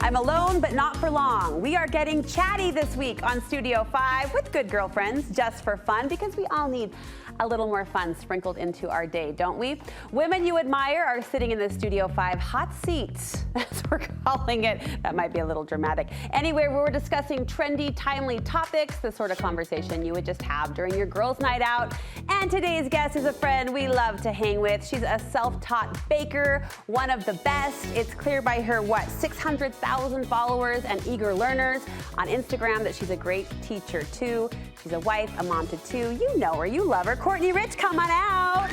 I'm alone, but not for long. We are getting chatty this week on Studio 5 with good girlfriends, just for fun, because we all need a little more fun sprinkled into our day, don't we? Women you admire are sitting in the Studio 5 hot seat, as we're calling it. That might be a little dramatic. Anyway, we're discussing trendy, timely topics, the sort of conversation you would just have during your girls' night out. And today's guest is a friend we love to hang with. She's a self-taught baker, one of the best. It's clear by her, 600,000 followers and eager learners on Instagram that she's a great teacher too. She's a wife, a mom to two. You know her, you love her. Courtney Rich, come on out.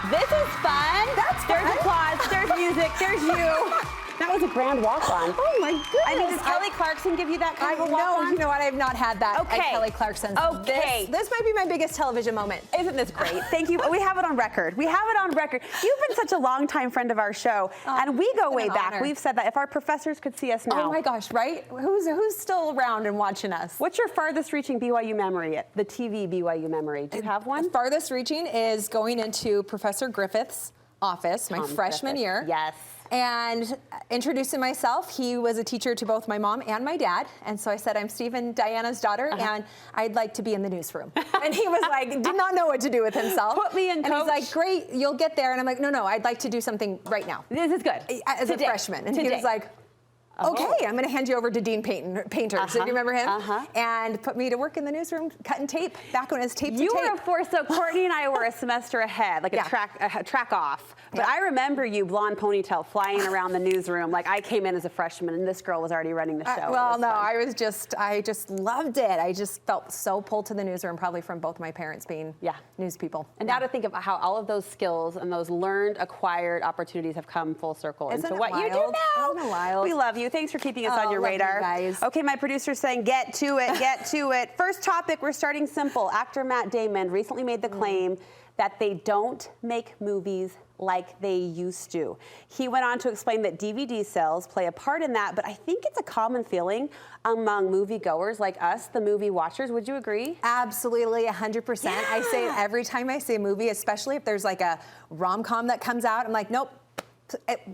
This is fun. That's fun. There's applause, there's music, there's you. That was a grand walk-on. Oh my goodness. I mean, does Kelly Clarkson give you that kind of a walk-on? No, you know what? I have not had that Okay. at Kelly Clarkson. Okay. This might be my biggest television moment. Isn't this great? Thank you. We have it on record. We have it on record. You've been such a longtime friend of our show, and we go way back. Honor. We've said that if our professors could see us now. Oh my gosh, right? Who's still around and watching us? What's your farthest reaching BYU memory, the TV BYU memory? Do you have one? The farthest reaching is going into Professor Griffith's office my freshman year. Yes. And introducing myself. He was a teacher to both my mom and my dad. And so I said, I'm Steve and Diana's daughter, and I'd like to be in the newsroom. And he was like, did not know what to do with himself. Put me in, and coach. He's like, great, you'll get there. And I'm like, no, I'd like to do something right now. This is good. As a freshman. And he was like, okay, I'm going to hand you over to Dean Painter. So do you remember him? And put me to work in the newsroom, cutting tape, back when it was tape to tape. You were a force, so Courtney and I were a semester ahead, like a track off. But I remember you, blonde ponytail, flying around the newsroom. Like I came in as a freshman and this girl was already running the show. I just loved it. I just felt so pulled to the newsroom, probably from both my parents being news people. And now to think of how all of those skills and those learned, acquired opportunities have come full circle into what you do now. Isn't it wild? We love you. Thanks for keeping us on your radar. You guys. Okay, my producer's saying, get to it, get to it. First topic, we're starting simple. Actor Matt Damon recently made the claim that they don't make movies like they used to. He went on to explain that DVD sales play a part in that, but I think it's a common feeling among moviegoers like us, the movie watchers. Would you agree? Absolutely, 100%. Yeah. I say it every time I see a movie, especially if there's like a rom-com that comes out. I'm like, nope.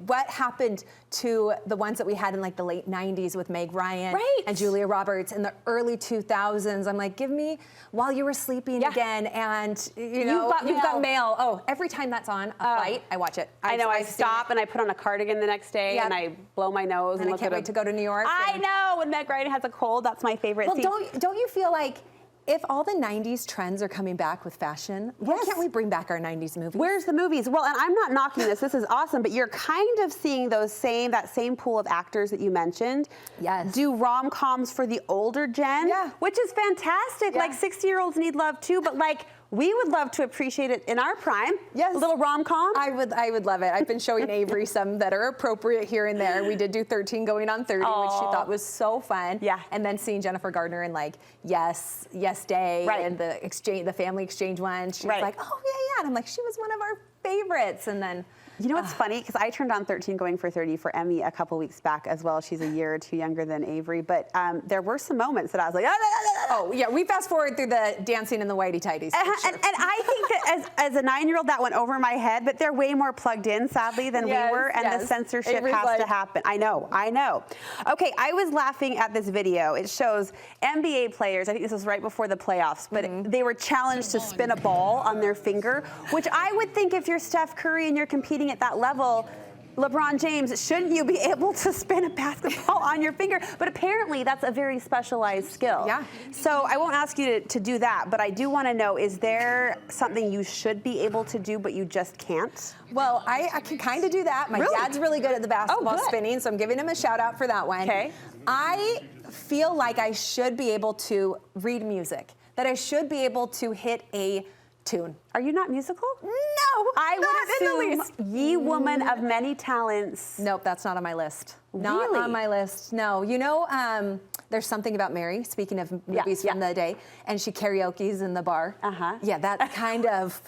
What happened to the ones that we had in like the late 90s with Meg Ryan and Julia Roberts, in the early 2000s? I'm like, give me While You Were Sleeping again, and you know, You've Got Mail. Oh, every time that's on a flight, I watch it. I know. I stop and I put on a cardigan the next day and I blow my nose and I can't wait to go to New York. I know. When Meg Ryan has a cold, that's my favorite scene. Don't you feel like, if all the 90s trends are coming back with fashion, why can't we bring back our 90s movies? Where's the movies? Well, and I'm not knocking this. This is awesome, but you're kind of seeing that same pool of actors that you mentioned. Yes. Do rom-coms for the older gen. Yeah. Which is fantastic. Yeah. Like 60-year-olds need love too, but like we would love to appreciate it in our prime. Yes. A little rom-com. I would love it. I've been showing Avery some that are appropriate here and there. We did do 13 Going on 30, which she thought was so fun. Yeah. And then seeing Jennifer Gardner in like Yes Day and the family exchange one. She was like, oh yeah. And I'm like, she was one of our favorites. And then you know what's funny? Because I turned on 13 Going for 30 for Emmy a couple weeks back as well. She's a year or two younger than Avery. But there were some moments that I was like, oh, yeah. We fast forward through the dancing in the whitey tighties. And I think that as a 9-year-old, that went over my head. But they're way more plugged in, sadly, than we were. And the censorship Avery's has to happen. I know. Okay, I was laughing at this video. It shows NBA players. I think this was right before the playoffs. But they were challenged to spin a ball on their finger, which I would think if you're Steph Curry and you're competing at that level, LeBron James, shouldn't you be able to spin a basketball on your finger? But apparently that's a very specialized skill. Yeah. So I won't ask you to do that, but I do want to know, is there something you should be able to do but you just can't? Well, I can kind of do that. My dad's really good at the basketball spinning, so I'm giving him a shout out for that one. Okay. I feel like I should be able to read music, that I should be able to hit a tune. Are you not musical? No, I would assume, ye woman of many talents. Nope, that's not on my list. Really? Not on my list. No, you know, there's Something About Mary, speaking of movies from the day, and she karaoke's in the bar. Yeah, that kind of,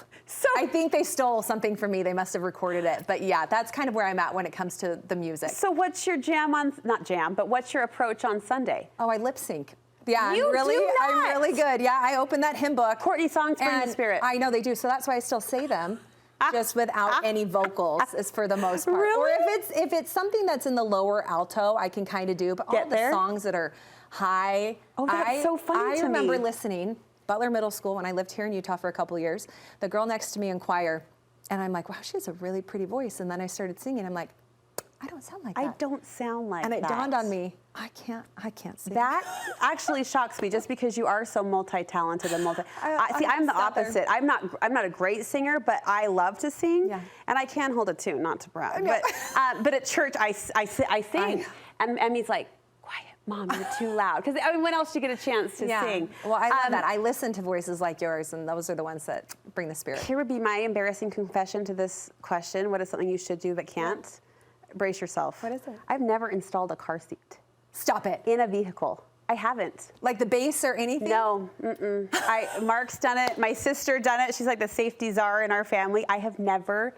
I think they stole something from me. They must have recorded it. But yeah, that's kind of where I'm at when it comes to the music. So what's your not jam, but what's your approach on Sunday? Oh, I lip sync. Yeah, I'm really good. Yeah, I opened that hymn book. Courtney songs bring the spirit. I know they do, so that's why I still say them. just without any vocals, is for the most part. Really? Or if it's something that's in the lower alto, I can kind of do. But all the songs that are high, that's so funny to me. I remember listening Butler Middle School when I lived here in Utah for a couple years. The girl next to me in choir, and I'm like, wow, she has a really pretty voice. And then I started singing. I'm like, I don't sound like that. I don't sound like that. And it dawned on me, I can't sing. That actually shocks me, just because you are so multi-talented and I'm the opposite. I'm not a great singer, but I love to sing, and I can hold a tune, not to brag. No. But at church, I sing, and Emmy's like, quiet, Mom, you're too loud. Because I mean, when else do you get a chance to sing? Well, I love that. I listen to voices like yours, and those are the ones that bring the spirit. Here would be my embarrassing confession to this question. What is something you should do but can't? Brace yourself. What is it? I've never installed a car seat. Stop it. In a vehicle. I haven't. Like the bass or anything? No. Mark's done it. My sister done it. She's like the safety czar in our family. I have never.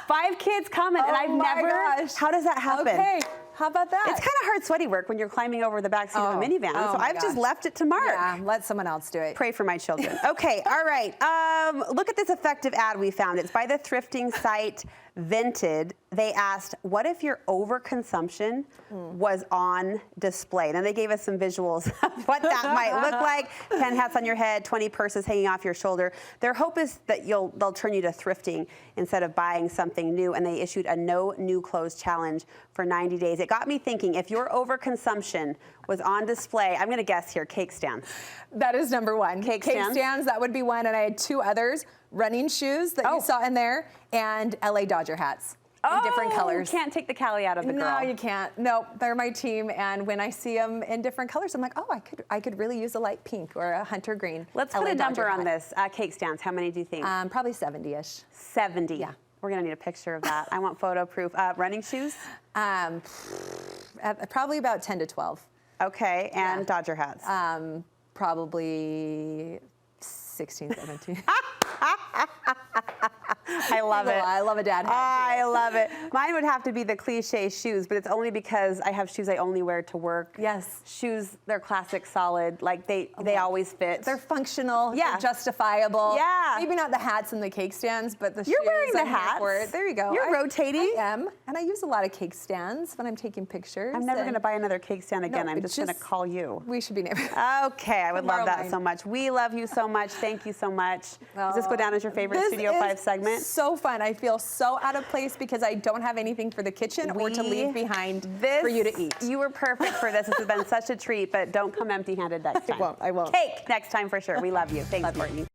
5 kids coming, and I've never. Gosh. How does that happen? Okay. How about that? It's kind of hard, sweaty work when you're climbing over the back seat of a minivan. So I've just left it to Mark. Yeah, let someone else do it. Pray for my children. Okay, all right. Look at this effective ad we found. It's by the thrifting site Vinted. They asked, what if your overconsumption was on display? Then they gave us some visuals of what that might look like. 10 hats on your head, 20 purses hanging off your shoulder. Their hope is that they'll turn you to thrifting instead of buying something new, and they issued a no new clothes challenge for 90 days. It got me thinking, if your overconsumption was on display, I'm going to guess here, cake stands. That is number one. Cake stands, that would be one, and I had 2 others. Running shoes that you saw in there, and LA Dodger hats in different colors. You can't take the Cali out of the girl. No, you can't. No, they're my team, and when I see them in different colors, I'm like, oh, I could really use a light pink or a hunter green. Let's put a number on this. Cake stands, how many do you think? Probably 70-ish. 70. Yeah. We're gonna need a picture of that. I want photo proof. Running shoes? Probably about 10 to 12. Okay, and Dodger hats? Probably 16, 17. I love it. I love a dad hat. I love it. Mine would have to be the cliche shoes, but it's only because I have shoes I only wear to work. Yes. Shoes, they're classic, solid. Like they always fit. They're functional. Yeah. They're justifiable. Yeah. Maybe not the hats and the cake stands, but the shoes. You're wearing the I'm here hats. for it. There you go. You're rotating. I am, and I use a lot of cake stands when I'm taking pictures. I'm never going to buy another cake stand again. No, I'm just going to call you. We should be neighbors. Okay, I would love that so much. We love you so much. Thank you so much. Does this go down as your favorite Studio 5 segment? So fun. I feel so out of place because I don't have anything for the kitchen or to leave behind for you to eat. You were perfect for this. This has been such a treat, but don't come empty-handed next time. I won't. Cake next time for sure. We love you. Thanks, Courtney.